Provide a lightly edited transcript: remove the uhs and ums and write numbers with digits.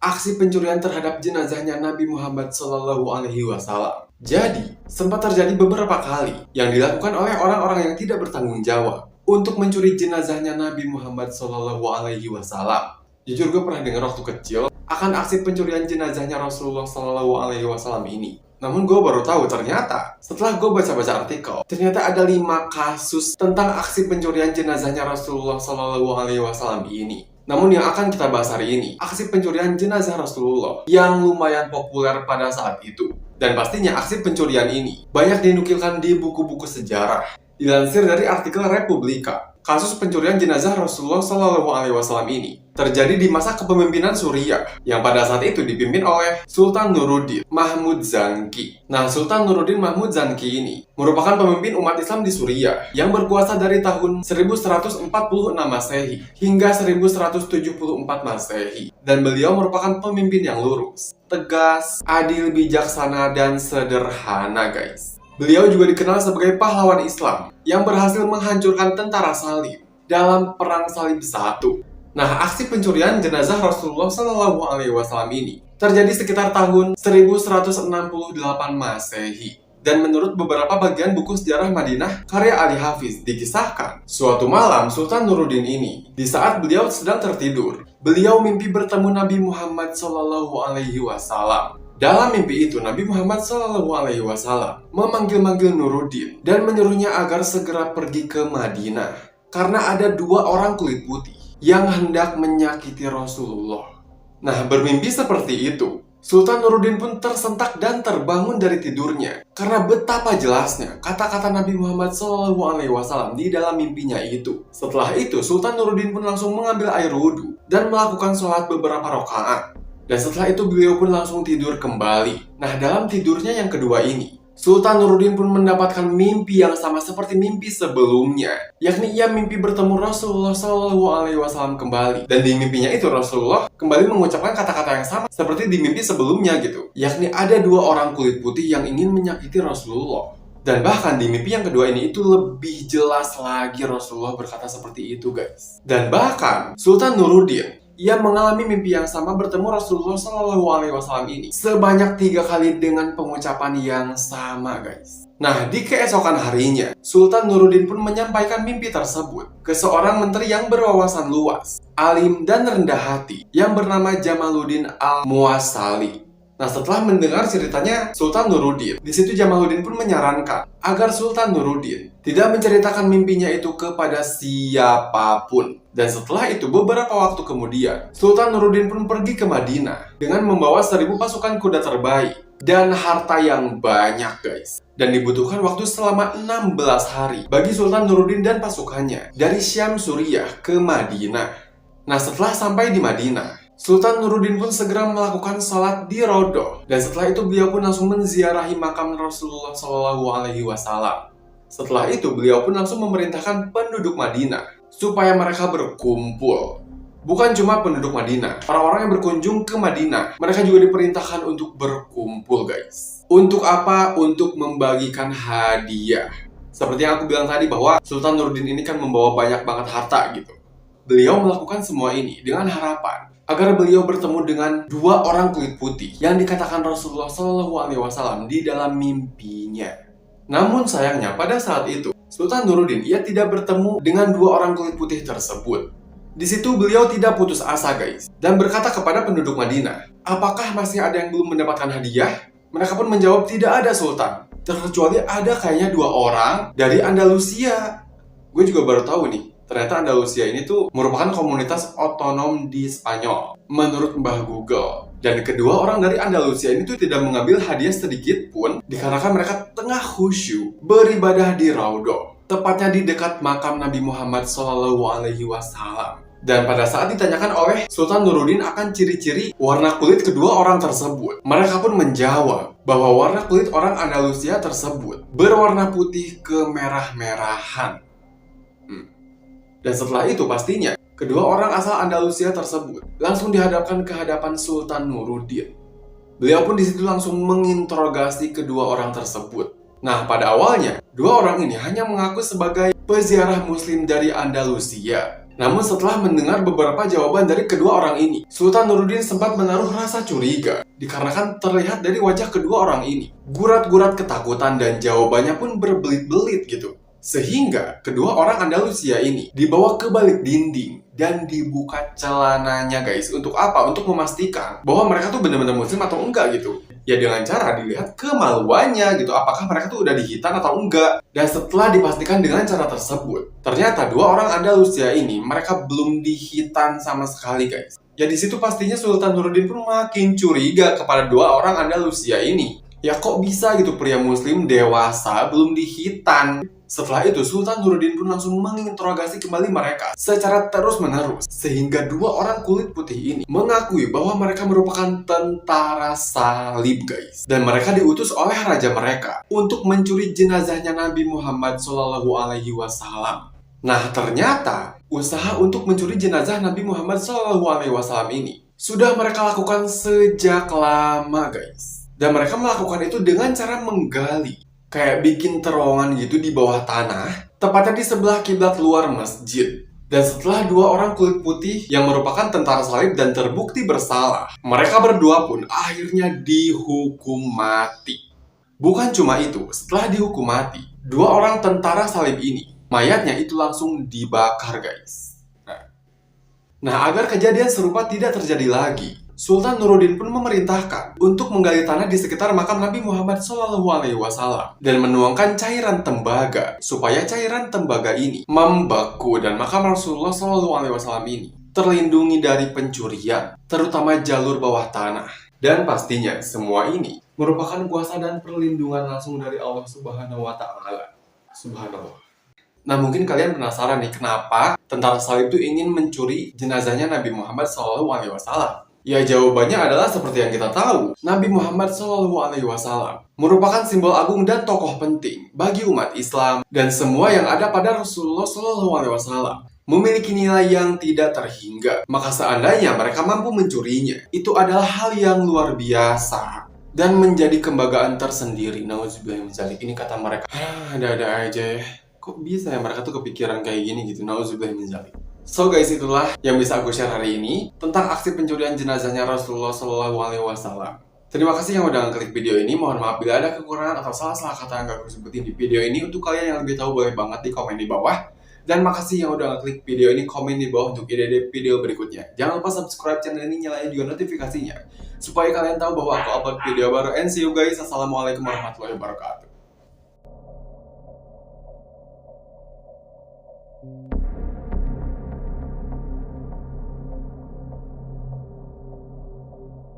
aksi pencurian terhadap jenazahnya Nabi Muhammad SAW. Jadi, sempat terjadi beberapa kali yang dilakukan oleh orang-orang yang tidak bertanggung jawab untuk mencuri jenazahnya Nabi Muhammad SAW. Jujur gue pernah dengar waktu kecil akan aksi pencurian jenazahnya Rasulullah SAW ini. Namun gue baru tahu ternyata setelah gue baca-baca artikel, ternyata ada 5 kasus tentang aksi pencurian jenazahnya Rasulullah SAW ini. Namun yang akan kita bahas hari ini, aksi pencurian jenazah Rasulullah yang lumayan populer pada saat itu. Dan pastinya aksi pencurian ini banyak dinukilkan di buku-buku sejarah. Dilansir dari artikel Republika, kasus pencurian jenazah Rasulullah SAW ini terjadi di masa kepemimpinan Suriah yang pada saat itu dipimpin oleh Sultan Nuruddin Mahmud Zanki. Nah, Sultan Nuruddin Mahmud Zanki ini merupakan pemimpin umat Islam di Suriah yang berkuasa dari tahun 1146 Masehi hingga 1174 Masehi. Dan beliau merupakan pemimpin yang lurus, tegas, adil, bijaksana, dan sederhana, guys. Beliau juga dikenal sebagai pahlawan Islam yang berhasil menghancurkan tentara salib dalam Perang Salib I. Nah, aksi pencurian jenazah Rasulullah SAW ini terjadi sekitar tahun 1168 Masehi. Dan menurut beberapa bagian buku sejarah Madinah karya Ali Hafiz, dikisahkan suatu malam Sultan Nuruddin ini, di saat beliau sedang tertidur, beliau mimpi bertemu Nabi Muhammad SAW. Dalam mimpi itu, Nabi Muhammad SAW memanggil-manggil Nuruddin dan menyuruhnya agar segera pergi ke Madinah karena ada 2 orang kulit putih yang hendak menyakiti Rasulullah. Nah, bermimpi seperti itu, Sultan Nuruddin pun tersentak dan terbangun dari tidurnya karena betapa jelasnya kata-kata Nabi Muhammad SAW di dalam mimpinya itu. Setelah itu, Sultan Nuruddin pun langsung mengambil air wudhu dan melakukan sholat beberapa rakaat. Dan setelah itu beliau pun langsung tidur kembali. Nah, dalam tidurnya yang kedua ini, Sultan Nuruddin pun mendapatkan mimpi yang sama seperti mimpi sebelumnya, yakni ia mimpi bertemu Rasulullah SAW kembali. Dan di mimpinya itu Rasulullah kembali mengucapkan kata-kata yang sama seperti di mimpi sebelumnya gitu, yakni ada 2 orang kulit putih yang ingin menyakiti Rasulullah. Dan bahkan di mimpi yang kedua ini itu lebih jelas lagi Rasulullah berkata seperti itu, guys. Dan bahkan Sultan Nuruddin ia mengalami mimpi yang sama bertemu Rasulullah SAW ini sebanyak 3 kali dengan pengucapan yang sama, guys. Nah, di keesokan harinya, Sultan Nuruddin pun menyampaikan mimpi tersebut ke seorang menteri yang berwawasan luas, alim, dan rendah hati yang bernama Jamaluddin Al-Muwassali. Nah, setelah mendengar ceritanya Sultan Nuruddin, di situ Jamaluddin pun menyarankan agar Sultan Nuruddin tidak menceritakan mimpinya itu kepada siapapun. Dan setelah itu, beberapa waktu kemudian, Sultan Nuruddin pun pergi ke Madinah dengan membawa 1000 pasukan kuda terbaik dan harta yang banyak, guys. Dan dibutuhkan waktu selama 16 hari bagi Sultan Nuruddin dan pasukannya dari Syam Suriah ke Madinah. Nah, setelah sampai di Madinah, Sultan Nuruddin pun segera melakukan salat di Raudhah. Dan setelah itu beliau pun langsung menziarahi makam Rasulullah SAW. Setelah itu beliau pun langsung memerintahkan penduduk Madinah supaya mereka berkumpul. Bukan cuma penduduk Madinah, orang-orang yang berkunjung ke Madinah, mereka juga diperintahkan untuk berkumpul, guys. Untuk apa? Untuk membagikan hadiah. Seperti yang aku bilang tadi bahwa Sultan Nuruddin ini kan membawa banyak banget harta gitu. Beliau melakukan semua ini dengan harapan agar beliau bertemu dengan 2 orang kulit putih yang dikatakan Rasulullah SAW di dalam mimpinya. Namun sayangnya pada saat itu Sultan Nuruddin ia tidak bertemu dengan 2 orang kulit putih tersebut. Di situ beliau tidak putus asa, guys, dan berkata kepada penduduk Madinah, apakah masih ada yang belum mendapatkan hadiah? Mereka pun menjawab, tidak ada, Sultan, terkecuali ada kayaknya 2 orang dari Andalusia. Gue juga baru tahu nih, ternyata Andalusia ini tuh merupakan komunitas otonom di Spanyol menurut Mbah Google. Dan kedua orang dari Andalusia ini tuh tidak mengambil hadiah sedikit pun dikarenakan mereka tengah khusyuk beribadah di Raudhah, tepatnya di dekat makam Nabi Muhammad SAW. Dan pada saat ditanyakan oleh Sultan Nuruddin akan ciri-ciri warna kulit kedua orang tersebut, mereka pun menjawab bahwa warna kulit orang Andalusia tersebut berwarna putih kemerah-merahan. Dan setelah itu pastinya, kedua orang asal Andalusia tersebut langsung dihadapkan ke hadapan Sultan Nuruddin. Beliau pun di situ langsung menginterogasi kedua orang tersebut. Nah, pada awalnya, 2 orang ini hanya mengaku sebagai peziarah muslim dari Andalusia. Namun setelah mendengar beberapa jawaban dari kedua orang ini, Sultan Nuruddin sempat menaruh rasa curiga, dikarenakan terlihat dari wajah kedua orang ini. Gurat-gurat ketakutan dan jawabannya pun berbelit-belit gitu. Sehingga kedua orang Andalusia ini dibawa ke balik dinding dan dibuka celananya guys. Untuk apa? Untuk memastikan bahwa mereka tuh benar-benar muslim atau enggak gitu. Ya dengan cara dilihat kemaluannya gitu, apakah mereka tuh udah dihitan atau enggak. Dan setelah dipastikan dengan cara tersebut, ternyata dua orang Andalusia ini mereka belum dihitan sama sekali guys. Ya di situ pastinya Sultan Nuruddin pun makin curiga kepada dua orang Andalusia ini. Ya kok bisa gitu pria muslim dewasa belum dihitan. Setelah itu, Sultan Nuruddin pun langsung menginterogasi kembali mereka secara terus-menerus. Sehingga dua orang kulit putih ini mengakui bahwa mereka merupakan tentara salib, guys. Dan mereka diutus oleh raja mereka untuk mencuri jenazahnya Nabi Muhammad SAW. Nah, ternyata usaha untuk mencuri jenazah Nabi Muhammad SAW ini sudah mereka lakukan sejak lama, guys. Dan mereka melakukan itu dengan cara menggali, kayak bikin terowongan gitu di bawah tanah, tepatnya di sebelah kiblat luar masjid. Dan setelah dua orang kulit putih yang merupakan tentara salib dan terbukti bersalah, mereka berdua pun akhirnya dihukum mati. Bukan cuma itu, setelah dihukum mati, dua orang tentara salib ini, mayatnya itu langsung dibakar guys. Nah, agar kejadian serupa tidak terjadi lagi, Sultan Nuruddin pun memerintahkan untuk menggali tanah di sekitar makam Nabi Muhammad SAW dan menuangkan cairan tembaga supaya cairan tembaga ini membeku dan makam Rasulullah SAW ini terlindungi dari pencurian, terutama jalur bawah tanah. Dan pastinya semua ini merupakan kuasa dan perlindungan langsung dari Allah Subhanahu wa Ta'ala. Subhanallah. Nah, mungkin kalian penasaran nih kenapa tentara salib itu ingin mencuri jenazahnya Nabi Muhammad SAW. Ya, jawabannya adalah seperti yang kita tahu. Nabi Muhammad SAW merupakan simbol agung dan tokoh penting bagi umat Islam dan semua yang ada pada Rasulullah SAW. Memiliki nilai yang tidak terhingga. Maka seandainya mereka mampu mencurinya, itu adalah hal yang luar biasa dan menjadi kebanggaan tersendiri. Nauzubillah min dzalik. Ini kata mereka, ada-ada aja ya. Kok bisa ya mereka tuh kepikiran kayak gini gitu. Nauzubillah min dzalik. So guys, itulah yang bisa aku share hari ini tentang aksi pencurian jenazahnya Rasulullah SAW. Terima kasih yang udah ngeklik video ini. Mohon maaf bila ada kekurangan atau salah-salah kata yang gak aku sebutin di video ini. Untuk kalian yang lebih tahu boleh banget di komen di bawah. Dan makasih yang udah ngeklik video ini, komen di bawah untuk ide-ide video berikutnya. Jangan lupa subscribe channel ini, nyalain juga notifikasinya supaya kalian tahu bahwa aku upload video baru. And see you guys. Assalamualaikum warahmatullahi wabarakatuh.